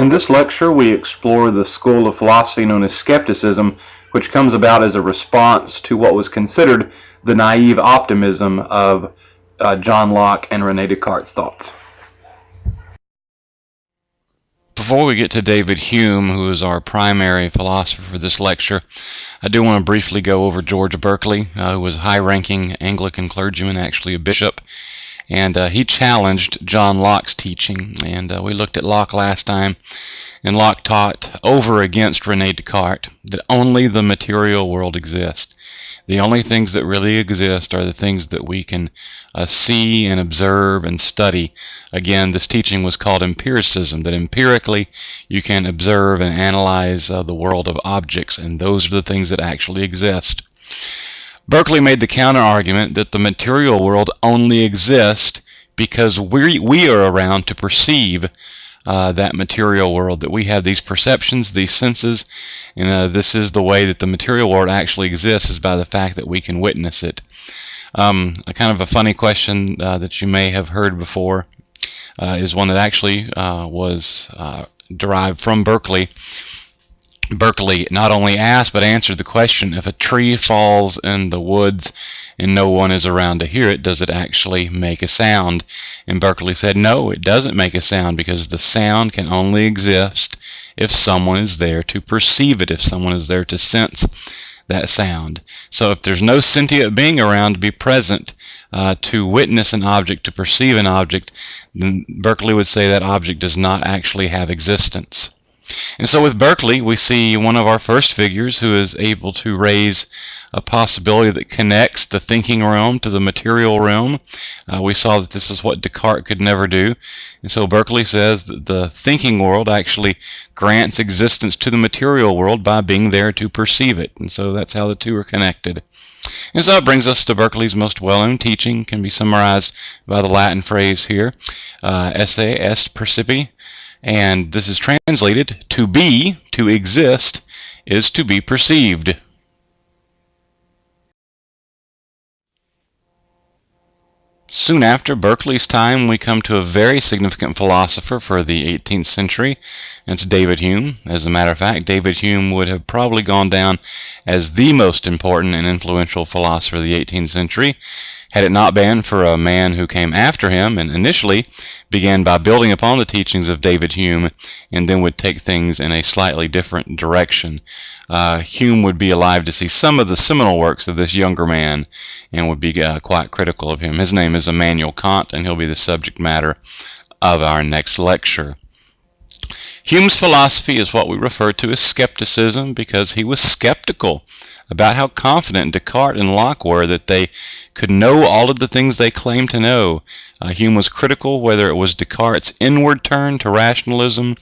In this lecture, we explore the school of philosophy known as Skepticism, which comes about as a response to what was considered the naive optimism of John Locke and René Descartes' thoughts. Before we get to David Hume, who is our primary philosopher for this lecture, I do want to briefly go over George Berkeley, who was a high-ranking Anglican clergyman, actually a bishop, and he challenged John Locke's teaching. And we looked at Locke last time, and Locke taught over against René Descartes that only the material world exists. The only things that really exist are the things that we can see and observe and study. Again, this teaching was called empiricism, that empirically you can observe and analyze the world of objects, and those are the things that actually exist. Berkeley made the counter-argument that the material world only exists because we are around to perceive that material world, that we have these perceptions, these senses, and this is the way that the material world actually exists, is by the fact that we can witness it. A kind of a funny question that you may have heard before is one that actually was derived from Berkeley. Berkeley not only asked but answered the question, if a tree falls in the woods and no one is around to hear it, does it actually make a sound? And Berkeley said, no, it doesn't make a sound, because the sound can only exist if someone is there to perceive it, if someone is there to sense that sound. So if there's no sentient being around to be present, to witness an object, to perceive an object, then Berkeley would say that object does not actually have existence. And so with Berkeley, we see one of our first figures who is able to raise a possibility that connects the thinking realm to the material realm. We saw that this is what Descartes could never do. And so Berkeley says that the thinking world actually grants existence to the material world by being there to perceive it. And so that's how the two are connected. And so it brings us to Berkeley's most well-known teaching, can be summarized by the Latin phrase here, esse est percipi. And this is translated, to be, to exist, is to be perceived. Soon after Berkeley's time, we come to a very significant philosopher for the 18th century. It's David Hume. As a matter of fact, David Hume would have probably gone down as the most important and influential philosopher of the 18th century, had it not been for a man who came after him and initially began by building upon the teachings of David Hume and then would take things in a slightly different direction. Hume would be alive to see some of the seminal works of this younger man and would be quite critical of him. His name is Immanuel Kant, and he'll be the subject matter of our next lecture. Hume's philosophy is what we refer to as skepticism, because he was skeptical about how confident Descartes and Locke were that they could know all of the things they claimed to know. Hume was critical whether it was Descartes' inward turn to rationalism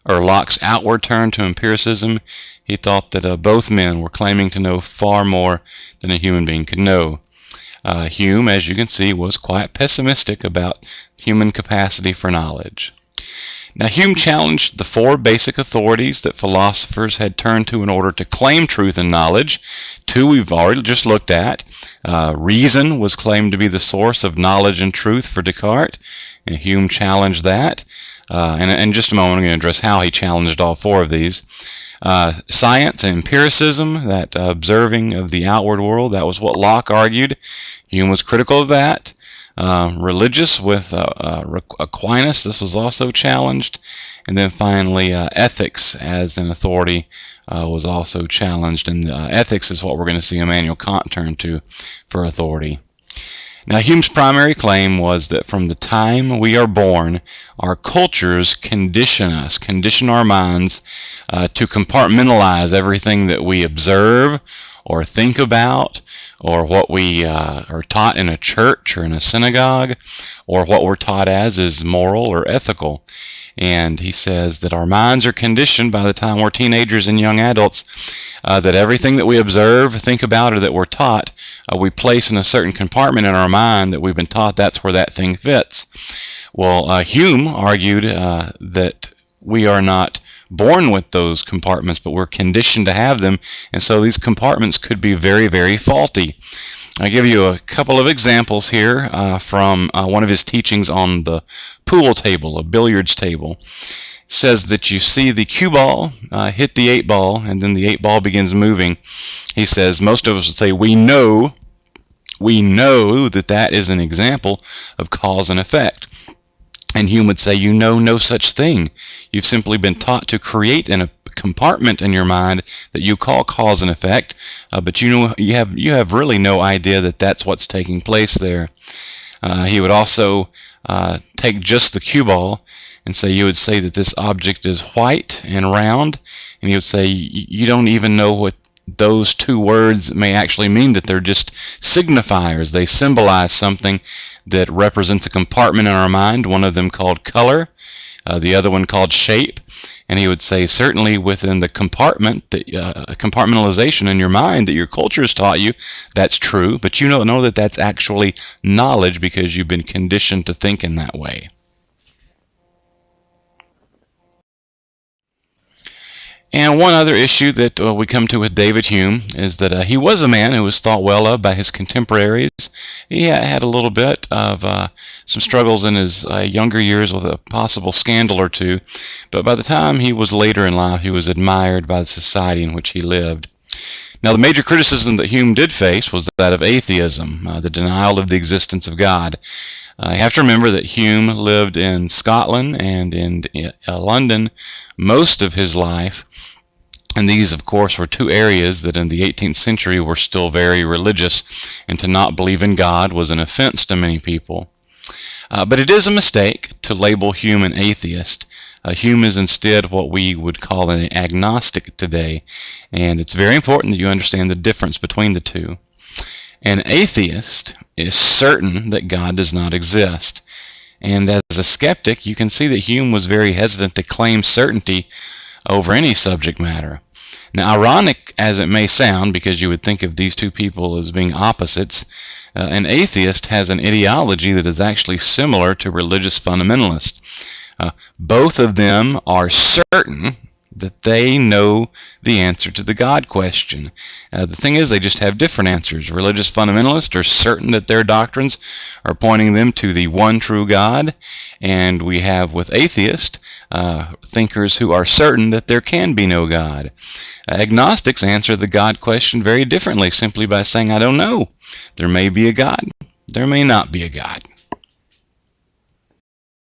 or Locke's outward turn to empiricism. He thought that both men were claiming to know far more than a human being could know. Hume, as you can see, was quite pessimistic about human capacity for knowledge. Now, Hume challenged the four basic authorities that philosophers had turned to in order to claim truth and knowledge. Two we've already just looked at. Reason was claimed to be the source of knowledge and truth for Descartes, and Hume challenged that. And in just a moment I'm going to address how he challenged all four of these. Science and empiricism, that observing of the outward world, that was what Locke argued. Hume was critical of that. Religious with Aquinas, this was also challenged. And then finally, ethics as an authority was also challenged. And ethics is what we're going to see Immanuel Kant turn to for authority. Now, Hume's primary claim was that from the time we are born, our cultures condition us, condition our minds to compartmentalize everything that we observe or think about, or what we are taught in a church or in a synagogue, or what we're taught as is moral or ethical. And he says that our minds are conditioned by the time we're teenagers and young adults, that everything that we observe, think about, or that we're taught, we place in a certain compartment in our mind that we've been taught that's where that thing fits. Well, Hume argued that we are not born with those compartments, but we're conditioned to have them, and so these compartments could be very, very faulty. I'll give you a couple of examples here from one of his teachings on the pool table, a billiards table. It says that you see the cue ball hit the 8 ball, and then the 8 ball begins moving. He says most of us would say, we know that that is an example of cause and effect. And Hume would say, you know no such thing. You've simply been taught to create a compartment in your mind that you call cause and effect, but you have really no idea that that's what's taking place there. He would also take just the cue ball and say, you would say that this object is white and round, and he would say you don't even know what those two words may actually mean, that they're just signifiers. They symbolize something that represents a compartment in our mind, one of them called color, the other one called shape. And he would say, certainly within the compartment, compartmentalization in your mind that your culture has taught you, that's true, but you don't know that that's actually knowledge because you've been conditioned to think in that way. And one other issue that we come to with David Hume is that he was a man who was thought well of by his contemporaries. He had a little bit of some struggles in his younger years with a possible scandal or two, but by the time he was later in life, he was admired by the society in which he lived. Now, the major criticism that Hume did face was that of atheism, the denial of the existence of God. You have to remember that Hume lived in Scotland and in London most of his life, and these, of course, were two areas that in the 18th century were still very religious, and to not believe in God was an offense to many people. But it is a mistake to label Hume an atheist. Hume is instead what we would call an agnostic today, and it's very important that you understand the difference between the two. An atheist is certain that God does not exist. And as a skeptic, you can see that Hume was very hesitant to claim certainty over any subject matter. Now, ironic as it may sound, because you would think of these two people as being opposites, an atheist has an ideology that is actually similar to religious fundamentalists. Both of them are certain that they know the answer to the God question. The thing is, they just have different answers. Religious fundamentalists are certain that their doctrines are pointing them to the one true God, and we have with atheists thinkers who are certain that there can be no God. Agnostics answer the God question very differently, simply by saying, I don't know. There may be a God, there may not be a God.